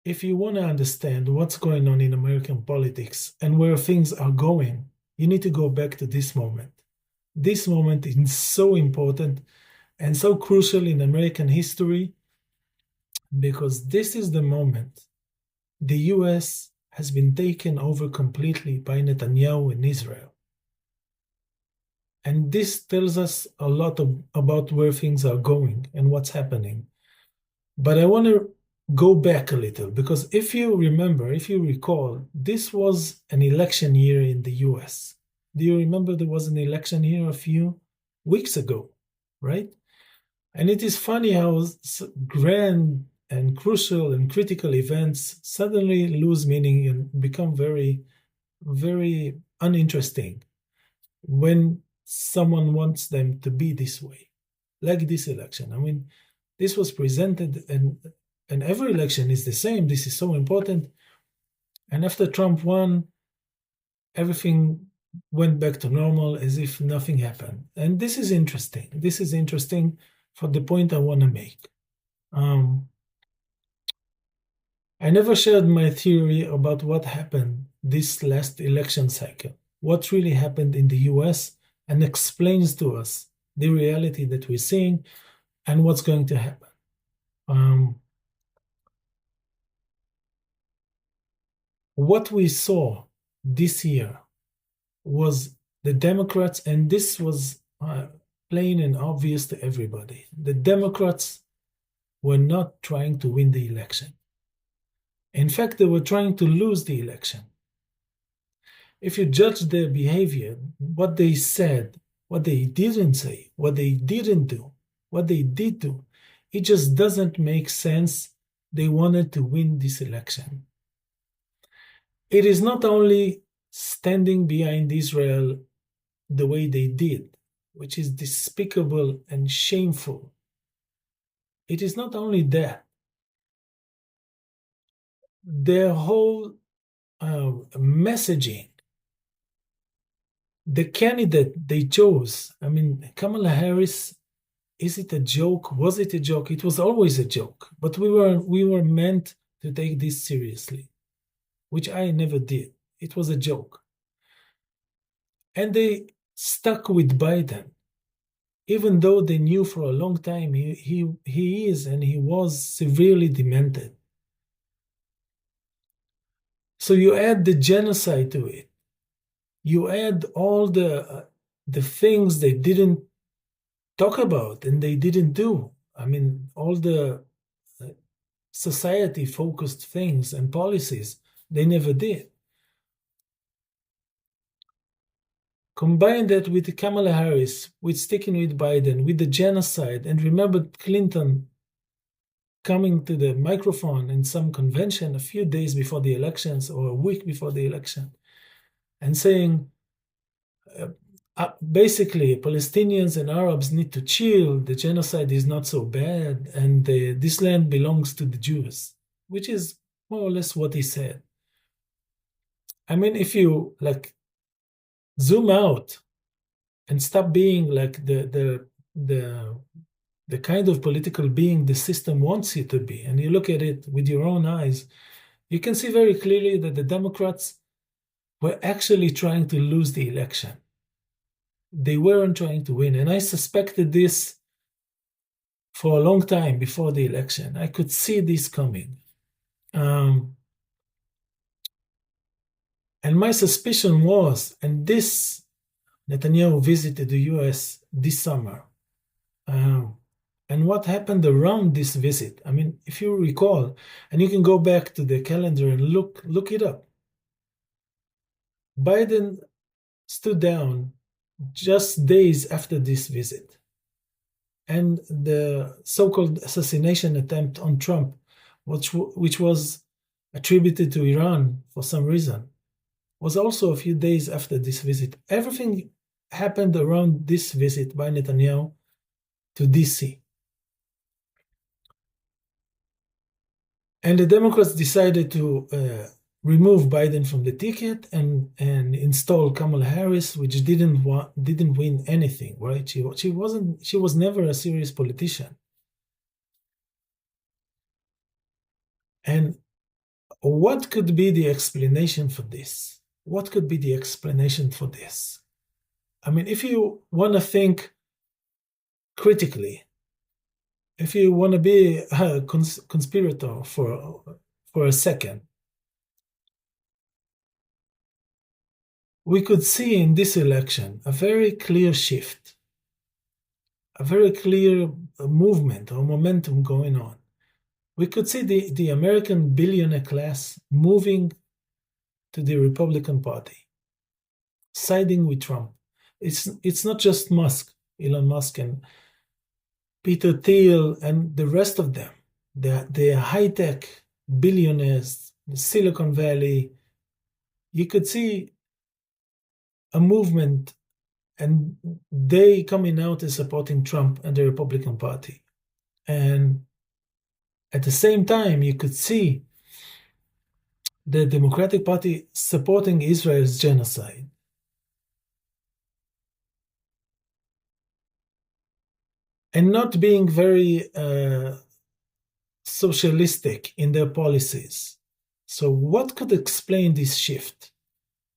if you want to understand what's going on in American politics and where things are going, you need to go back to this moment. This moment is so important and so crucial in American history because this is the moment the US has been taken over completely by Netanyahu and Israel. And this tells us a lot about where things are going and what's happening. But I want to go back a little because if you remember, if you recall, this was an election year in the US. Do you remember there was an election here a few weeks ago, right? And it is funny how grand and crucial and critical events suddenly lose meaning and become very, very uninteresting when someone wants them to be this way, like this election. I mean, this was presented, and every election is the same. This is so important. And after Trump won, everything went back to normal as if nothing happened. And this is interesting. This is interesting for the point I want to make. I never shared my theory about what happened this last election cycle, what really happened in the US, and explains to us the reality that we're seeing and what's going to happen. What we saw this year was the Democrats, and this was plain and obvious to everybody. The Democrats were not trying to win the election. In fact, they were trying to lose the election. If you judge their behavior, what they said, what they didn't say, what they didn't do, what they did do, it just doesn't make sense. They wanted to win this election. It is not only standing behind Israel the way they did, which is despicable and shameful. It is not only that. Their whole messaging, the candidate they chose, I mean, Kamala Harris, is it a joke? Was it a joke? It was always a joke, but we were meant to take this seriously, which I never did. It was a joke. And they stuck with Biden, even though they knew for a long time he is and he was severely demented. So you add the genocide to it. You add all the things they didn't talk about and they didn't do. I mean, all the society-focused things and policies they never did. Combine that with Kamala Harris, with sticking with Biden, with the genocide, and remember Clinton coming to the microphone in some convention a few days before the elections or a week before the election and saying, basically, Palestinians and Arabs need to chill, the genocide is not so bad, and this land belongs to the Jews, which is more or less what he said. I mean, if you like zoom out and stop being like the kind of political being the system wants you to be, and you look at it with your own eyes, you can see very clearly that the Democrats were actually trying to lose the election. They weren't trying to win. And I suspected this for a long time before the election. I could see this coming. And my suspicion was, and this Netanyahu visited the US this summer. And what happened around this visit? I mean, if you recall, and you can go back to the calendar and look it up. Biden stood down just days after this visit. And the so-called assassination attempt on Trump, which was attributed to Iran for some reason, was also a few days after this visit. Everything happened around this visit by Netanyahu to DC. And the Democrats decided to remove Biden from the ticket and install Kamala Harris, which didn't win anything, right? She was never a serious politician. And What could be the explanation for this? What could be the explanation for this? I mean, if you want to think critically, if you want to be a conspirator for a second, we could see in this election a very clear shift, a very clear movement or momentum going on. We could see the American billionaire class moving to the Republican Party, siding with Trump. It's not just Elon Musk and Peter Thiel and the rest of them. The high-tech billionaires, the Silicon Valley. You could see a movement and they coming out and supporting Trump and the Republican Party. And at the same time, you could see the Democratic Party supporting Israel's genocide. And not being very socialistic in their policies. So what could explain this shift?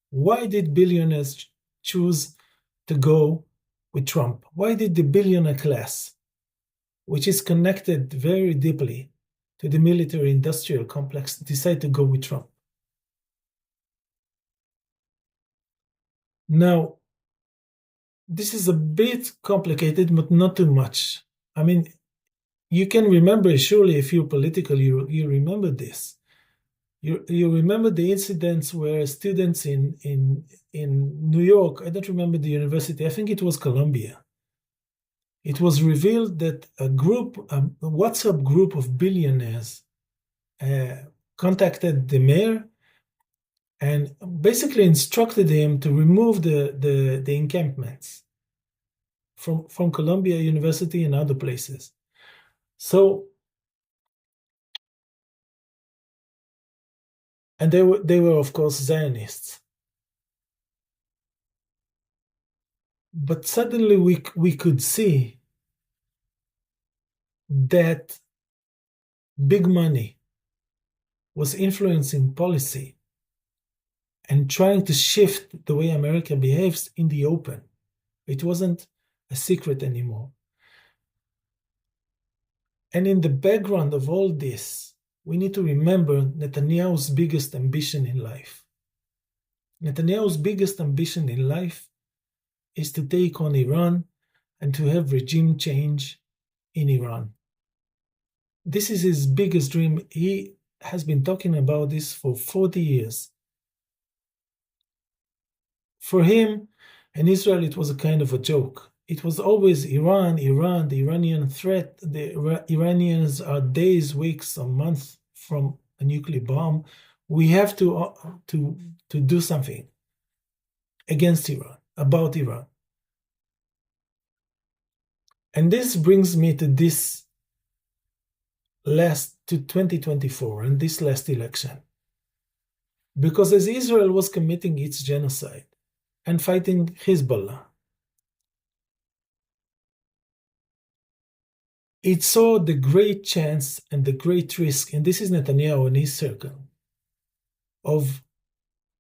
Why did billionaires choose to go with Trump? Why did the billionaire class, which is connected very deeply to the military-industrial complex, decide to go with Trump? Now, this is a bit complicated, but not too much. I mean, you can remember, surely, if you're political, you remember this. You remember the incidents where students in New York, I don't remember the university, I think it was Columbia. It was revealed that a WhatsApp group of billionaires contacted the mayor and basically instructed him to remove the encampments from Columbia University and other places. So, and they were of course Zionists. But suddenly we could see that big money was influencing policy and trying to shift the way America behaves in the open. It wasn't a secret anymore. And in the background of all this, we need to remember Netanyahu's biggest ambition in life. Netanyahu's biggest ambition in life is to take on Iran and to have regime change in Iran. This is his biggest dream. He has been talking about this for 40 years. For him and Israel, it was a kind of a joke. It was always Iran, the Iranian threat. The Iranians are days, weeks, or months from a nuclear bomb. We have to do something against Iran, about Iran. And this brings me to 2024 and this last election. Because as Israel was committing its genocide and fighting Hezbollah, it saw the great chance and the great risk, and this is Netanyahu and his circle, of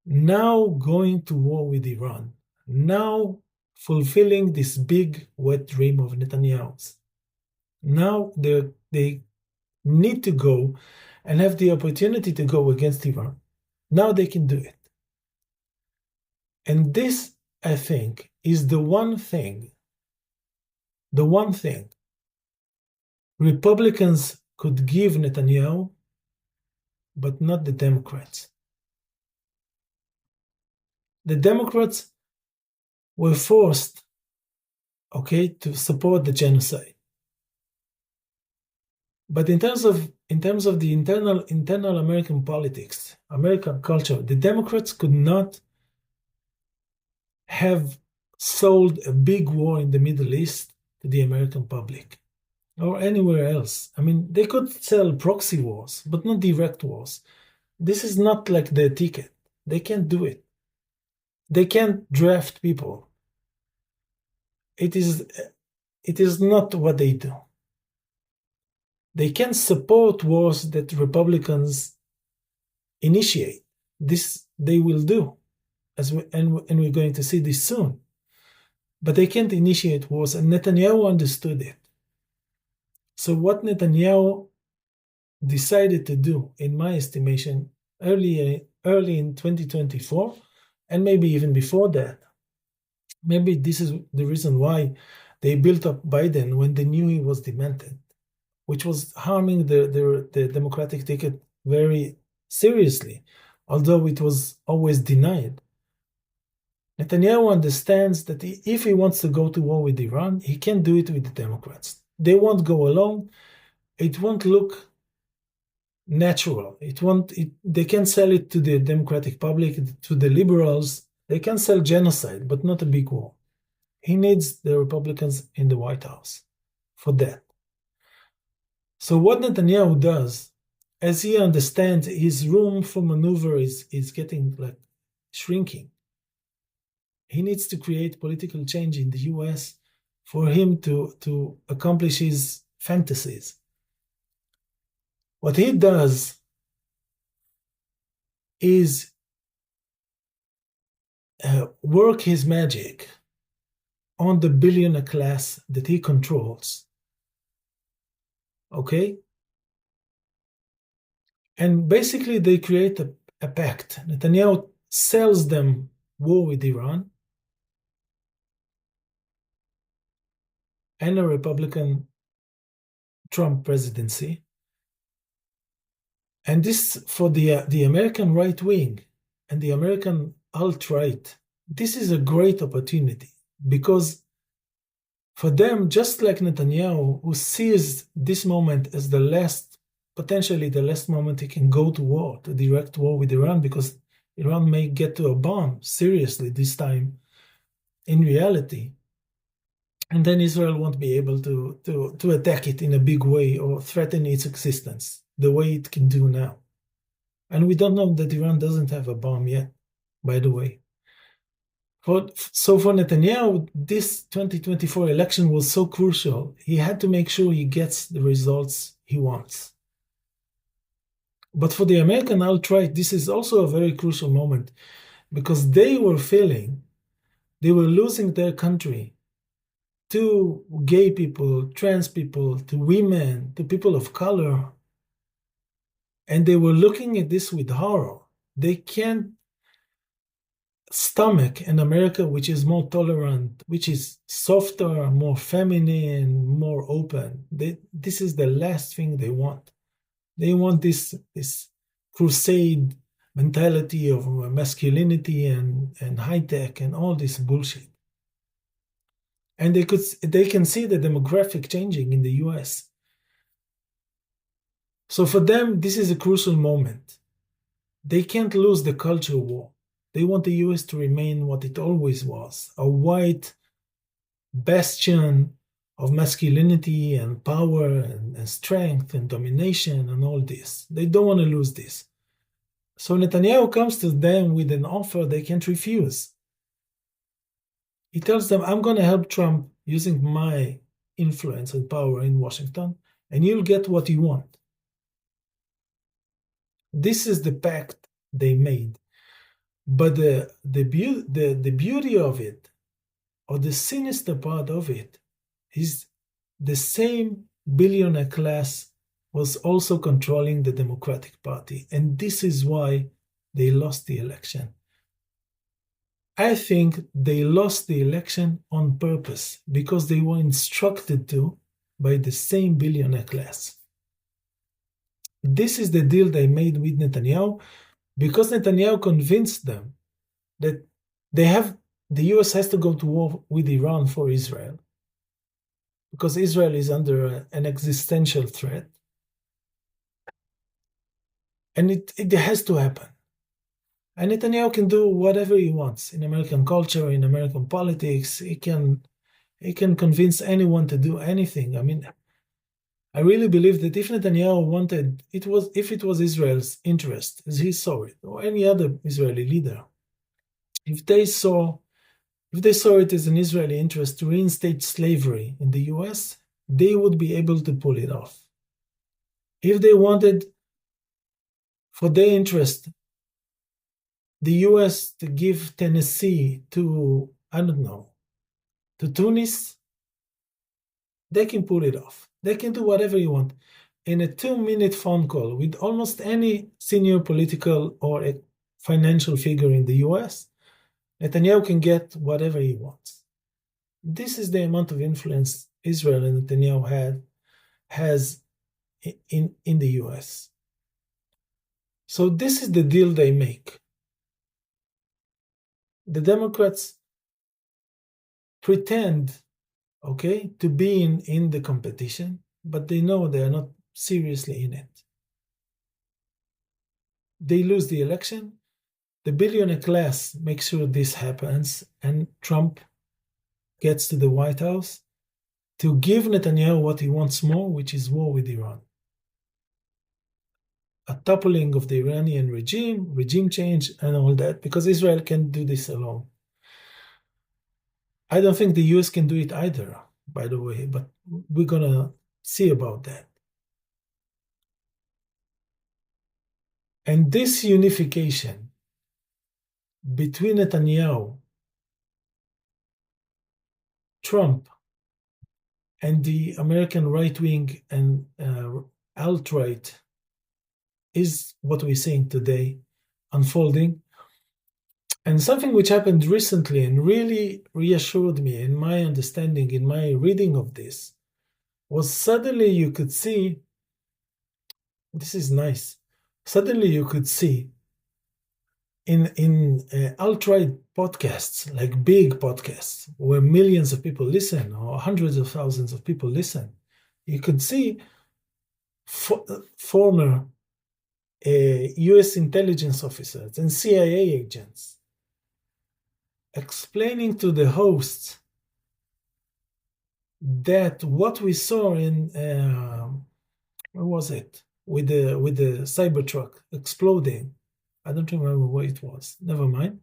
now going to war with Iran, now fulfilling this big wet dream of Netanyahu's. Now they need to go and have the opportunity to go against Iran. Now they can do it. And this, I think, is the one thing Republicans could give Netanyahu, but not the Democrats. The Democrats were forced, to support the genocide. But in terms of the internal American politics, American culture, the Democrats could not have sold a big war in the Middle East to the American public or anywhere else. I mean, they could sell proxy wars, but not direct wars. This is not like their ticket. They can't do it. They can't draft people. It is not what they do. They can support wars that Republicans initiate. This they will do, and we're going to see this soon. But they can't initiate wars, and Netanyahu understood it. So what Netanyahu decided to do, in my estimation, early in 2024, and maybe even before that, maybe this is the reason why they built up Biden when they knew he was demented, which was harming the Democratic ticket very seriously, although it was always denied. Netanyahu understands that if he wants to go to war with Iran, he can't do it with the Democrats. They won't go along. It won't look natural. They can sell it to the Democratic public, to the liberals. They can sell genocide, but not a big war. He needs the Republicans in the White House for that. So what Netanyahu does, as he understands his room for maneuver is getting like shrinking. He needs to create political change in the US for him to accomplish his fantasies. What he does is work his magic on the billionaire class that he controls. Okay? And basically they create a pact. Netanyahu sells them war with Iran and a Republican Trump presidency. And this, for the American right wing and the American alt-right, this is a great opportunity, because for them, just like Netanyahu, who sees this moment as potentially the last moment he can go to war, to direct war with Iran, because Iran may get to a bomb seriously this time in reality. And then Israel won't be able to attack it in a big way or threaten its existence the way it can do now. And we don't know that Iran doesn't have a bomb yet, by the way. So for Netanyahu, this 2024 election was so crucial. He had to make sure he gets the results he wants. But for the American alt-right, this is also a very crucial moment, because they were feeling they were losing their country to gay people, trans people, to women, to people of color. And they were looking at this with horror. They can't stomach an America which is more tolerant, which is softer, more feminine, more open. This is the last thing they want. They want this crusade mentality of masculinity and high tech and all this bullshit. And they can see the demographic changing in the US. So for them, this is a crucial moment. They can't lose the culture war. They want the US to remain what it always was, a white bastion of masculinity and power and strength and domination and all this. They don't want to lose this. So Netanyahu comes to them with an offer they can't refuse. He tells them, I'm going to help Trump using my influence and power in Washington, and you'll get what you want. This is the pact they made. But the beauty of it, or the sinister part of it, is the same billionaire class was also controlling the Democratic Party. And this is why they lost the election. I think they lost the election on purpose, because they were instructed to by the same billionaire class. This is the deal they made with Netanyahu, because Netanyahu convinced them that the US has to go to war with Iran for Israel, because Israel is under an existential threat. And it has to happen. And Netanyahu can do whatever he wants in American culture, in American politics. He can convince anyone to do anything. I mean, I really believe that if Netanyahu wanted, if it was Israel's interest, as he saw it, or any other Israeli leader, if they saw it as an Israeli interest to reinstate slavery in the US, they would be able to pull it off. If they wanted for their interest, the US to give Tennessee to, I don't know, to Tunis, they can pull it off. They can do whatever you want. In a 2-minute phone call with almost any senior political or a financial figure in the US, Netanyahu can get whatever he wants. This is the amount of influence Israel and Netanyahu has in the US. So this is the deal they make. The Democrats pretend, okay, to be in the competition, but they know they are not seriously in it. They lose the election. The billionaire class makes sure this happens, and Trump gets to the White House to give Netanyahu what he wants more, which is war with Iran. A toppling of the Iranian regime change, and all that, because Israel can't do this alone. I don't think the US can do it either, by the way, but we're going to see about that. And this unification between Netanyahu, Trump, and the American right wing and alt-right is what we're seeing today unfolding. And something which happened recently and really reassured me in my understanding, in my reading of this, was suddenly you could see, this is nice, suddenly you could see in alt-right podcasts, like big podcasts, where millions of people listen or hundreds of thousands of people listen, you could see former US intelligence officers and CIA agents explaining to the hosts that what we saw in what was it with the Cybertruck exploding, I don't remember what it was, never mind.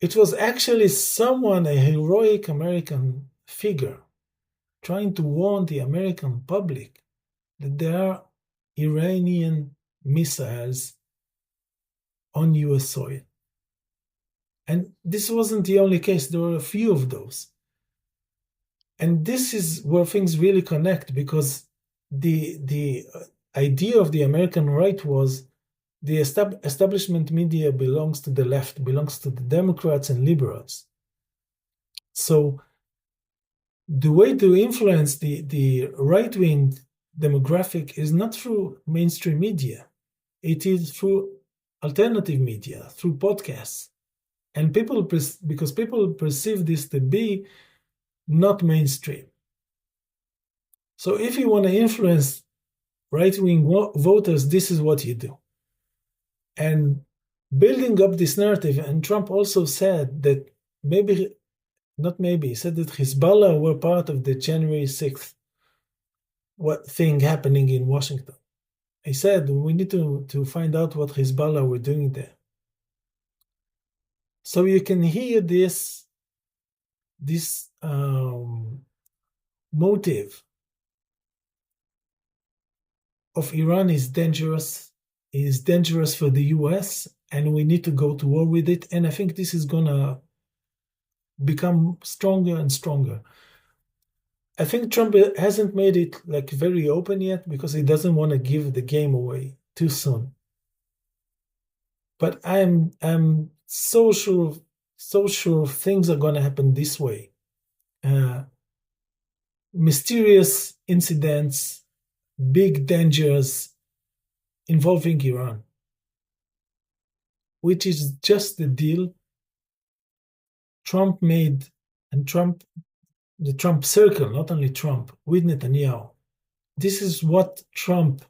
It was actually someone, a heroic American figure, trying to warn the American public that there are Iranian missiles on US soil. And this wasn't the only case, there were a few of those. And this is where things really connect, because the idea of the American right was the establishment media belongs to the left, belongs to the Democrats and liberals. So the way to influence the right-wing demographic is not through mainstream media. It is through alternative media, through podcasts. And because people perceive this to be not mainstream. So if you want to influence right-wing voters, this is what you do. And building up this narrative, and Trump also said that he said that Hezbollah were part of the January 6th thing happening in Washington. He said, we need to find out what Hezbollah were doing there. So you can hear this motive of Iran is dangerous for the US, and we need to go to war with it. And I think this is going to become stronger and stronger. I think Trump hasn't made it like very open yet because he doesn't want to give the game away too soon. But I'm so sure things are going to happen this way. Mysterious incidents, big dangers involving Iran, which is just the deal Trump made, and the Trump circle, not only Trump, with Netanyahu. This is what Trump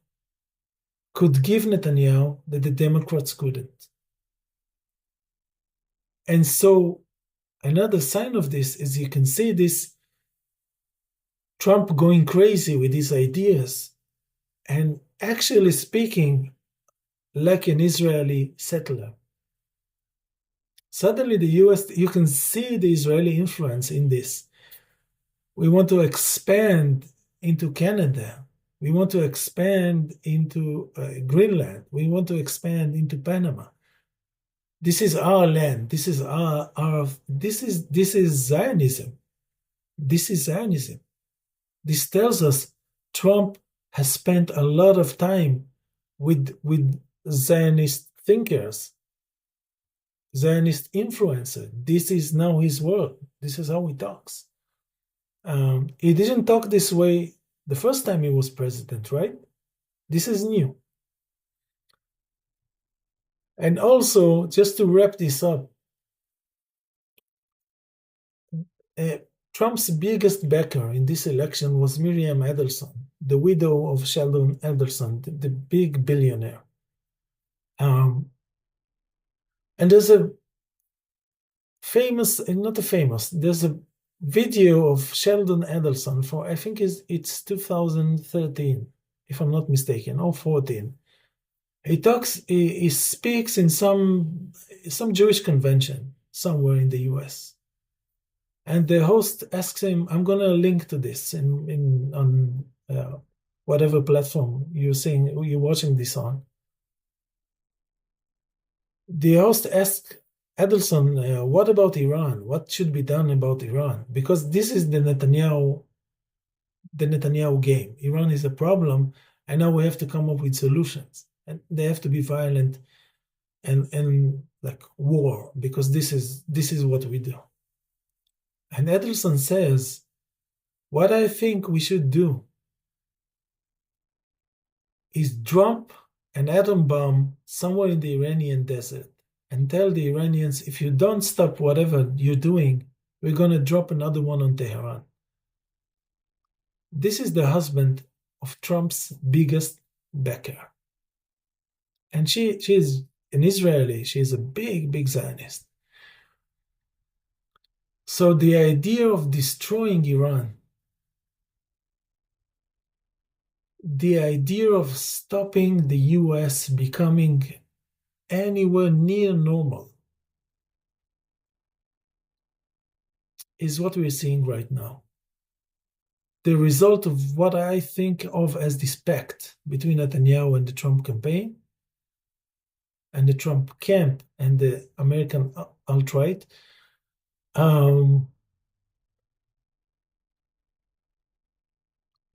could give Netanyahu that the Democrats couldn't. And so another sign of this is you can see this Trump going crazy with his ideas and actually speaking like an Israeli settler. Suddenly the US, you can see the Israeli influence in this. We want to expand into Canada. We want to expand into Greenland. We want to expand into Panama. This is our land. This is our this is Zionism. This is Zionism. This tells us Trump has spent a lot of time with Zionist thinkers, Zionist influencer. This is now his world. This is how he talks. He didn't talk this way the first time he was president, right? This is new. And also, just to wrap this up, uh, Trump's biggest backer in this election was Miriam Adelson, the widow of Sheldon Adelson, the big billionaire. And there's a there's a video of Sheldon Adelson for, I think it's 2013, if I'm not mistaken, or 14. He speaks in some Jewish convention somewhere in the US. And the host asks him, I'm gonna link to this on whatever platform you're watching this on. The host asked Adelson, what about Iran? What should be done about Iran? Because this is the Netanyahu game. Iran is a problem, and now we have to come up with solutions. And they have to be violent and like war, because this is what we do. And Adelson says, what I think we should do is drop an atom bomb somewhere in the Iranian desert and tell the Iranians, if you don't stop whatever you're doing, we're going to drop another one on Tehran. This is the husband of Trump's biggest backer. And she's an Israeli. She's a big Zionist. So the idea of destroying Iran, the idea of stopping the US becoming anywhere near normal, is what we're seeing right now. The result of what I think of as this pact between Netanyahu and the Trump campaign and the Trump camp and the American alt-right.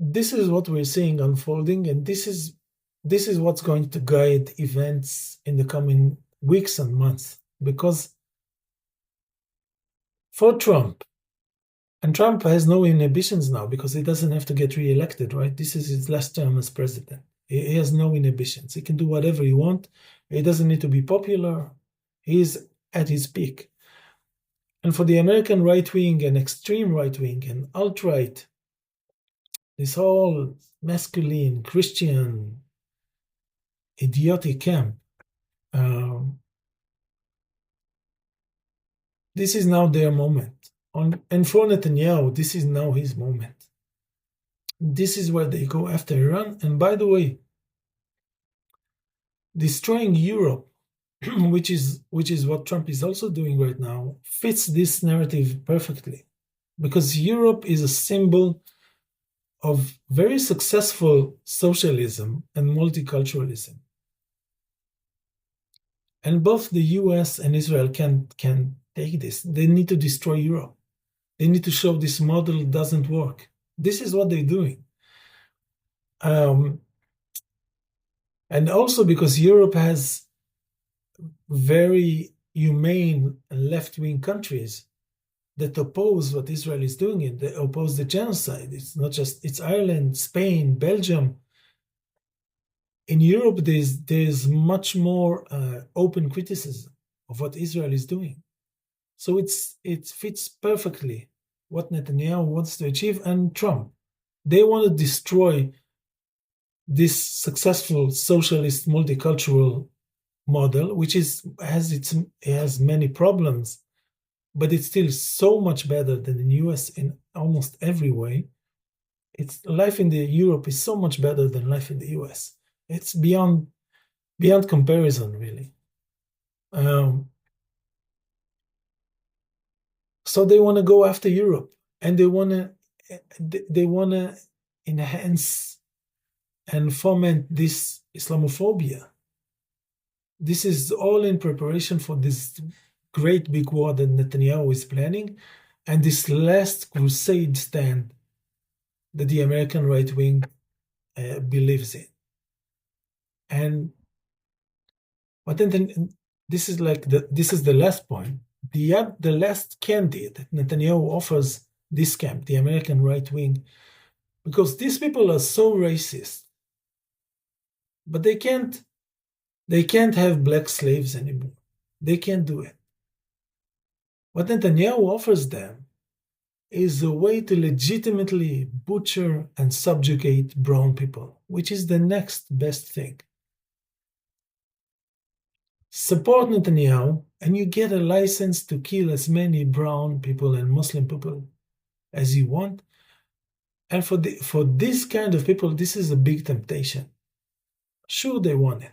This is what we're seeing unfolding, and this is what's going to guide events in the coming weeks and months. Because for Trump, and Trump has no inhibitions now because he doesn't have to get reelected, right? This is his last term as president. He has no inhibitions. He can do whatever he wants. He doesn't need to be popular. He's at his peak. And for the American right wing and extreme right wing and alt-right, this whole masculine, Christian, idiotic camp, this is now their moment. And for Netanyahu, this is now his moment. This is where they go after Iran. And by the way, destroying Europe, which is what Trump is also doing right now, fits this narrative perfectly. Because Europe is a symbol of very successful socialism and multiculturalism. And both the US and Israel can take this. They need to destroy Europe. They need to show this model doesn't work. This is what they're doing. And also because Europe has very humane and left-wing countries that oppose what Israel is doing, and they oppose the genocide. It's not just, it's Ireland, Spain, Belgium. In Europe, there's much more open criticism of what Israel is doing. So it fits perfectly what Netanyahu wants to achieve, and Trump. They want to destroy this successful socialist multicultural model, which has many problems, but it's still so much better than the US in almost every way. It's life in Europe is so much better than life in the US. It's beyond comparison, really. So they want to go after Europe, and they want to enhance and foment this Islamophobia. This is all in preparation for this great big war that Netanyahu is planning, and this last crusade stand that the American right wing believes in. And but then this is like this is the last point. The last candidate that Netanyahu offers this camp, the American right wing, because these people are so racist, but they can't have black slaves anymore. They can't do it. What Netanyahu offers them is a way to legitimately butcher and subjugate brown people, which is the next best thing. Support Netanyahu, and you get a license to kill as many brown people and Muslim people as you want. And for this kind of people, this is a big temptation. Sure, they want it.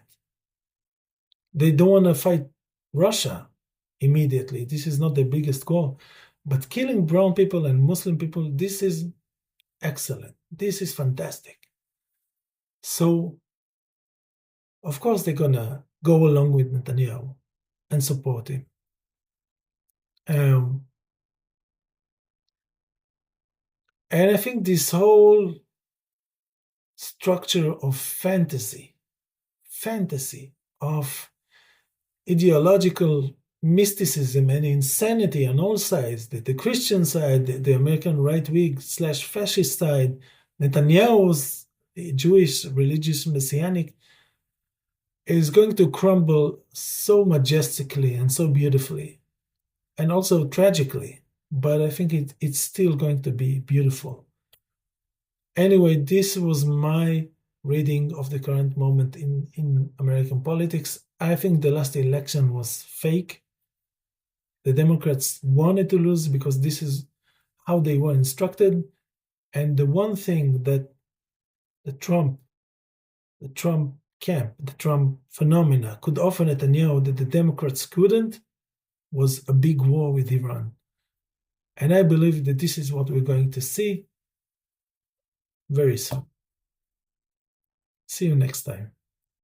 They don't want to fight Russia immediately. This is not the biggest goal. But killing brown people and Muslim people, this is excellent. This is fantastic. So, of course, they're going to go along with Netanyahu and support him. And I think this whole structure of fantasy of ideological mysticism and insanity on all sides, the Christian side, the American right-wing / fascist side, Netanyahu's Jewish, religious, messianic, is going to crumble so majestically and so beautifully, and also tragically, but I think it's still going to be beautiful. Anyway, this was my reading of the current moment in American politics. I think the last election was fake. The Democrats wanted to lose because this is how they were instructed. And the one thing that the Trump camp, the Trump phenomena could offer Netanyahu that the Democrats couldn't was a big war with Iran. And I believe that this is what we're going to see very soon. See you next time.